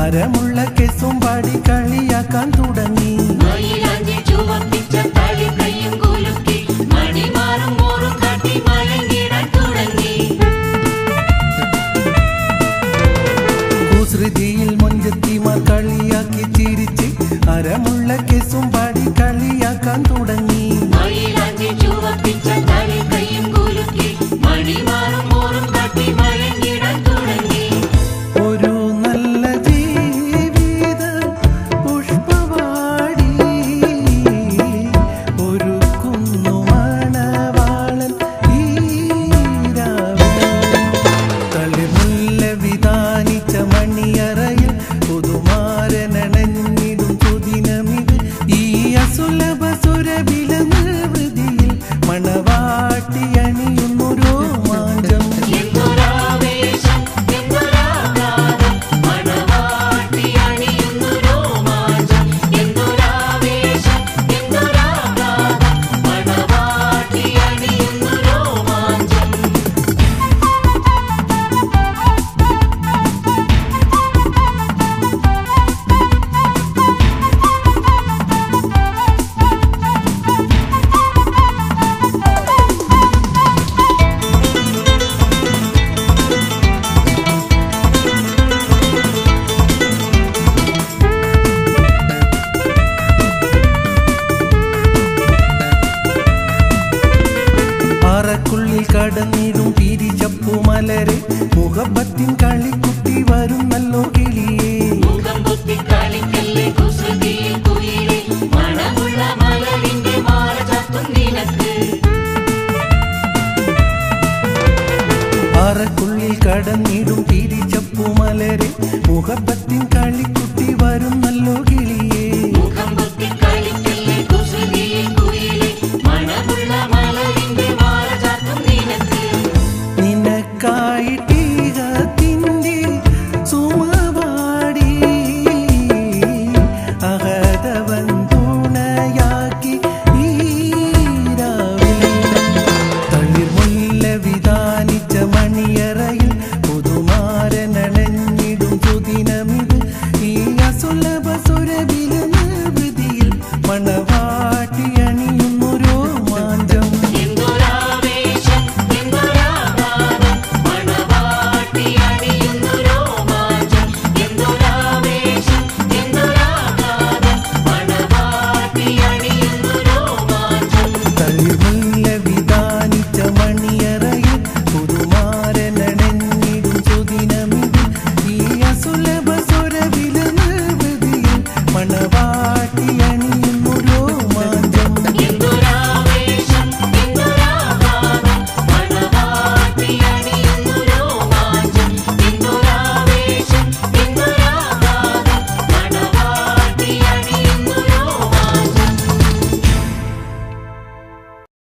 അരമുള്ള കെസും പാടി കളിയാക്കാൻ തുടങ്ങി. കുസൃതിയിൽ മൊഞ്ചത്തിമാർ കളിയാക്കി ചിരിച്ച് അരമുള്ള കെസും പാടി കളിയാക്കാൻ തുടങ്ങി. ഒരു നല്ല ജീവിത പുഷ്പവാടി ഒരു കുന്നുമണവാളൻ ഈരാവിൽ തളിർമുല്ല വിധാനിച്ച മണിയറയിൽ പുതുമാരനണഞ്ഞിടും പുതിനമിത് ഈ അസുലഭ സുരഭില നിർവൃതിയിൽ മണവാട്ടി അണിയുന്നു രോമാഞ്ചം. ുള്ളിൽ കടന്നിടും പിരിച്ചപ്പുമലരെ മുഖപ്പത്തിൻ കളിക്കുട്ടി വരുന്നല്ലോ കിളിയേ. അറക്കുള്ളിൽ കടന്നിടും പിരിച്ചപ്പുമലരെ മുഖപ്പത്തിൻ കളിക്കുട്ടി വരുന്നല്ലോ കിളിയേ. നിനക്കായിട്ടീകത്തിൻ്റെ സുമവാടി അഹദവൻ തുണയാക്കി ഈരാവിൽ തളിർമുല്ല വിധാനിച്ച മണിയറയിൽ പുതുമാരനണഞ്ഞിടും പുതിനമിത് ഈ അസുലഭ സുരഭി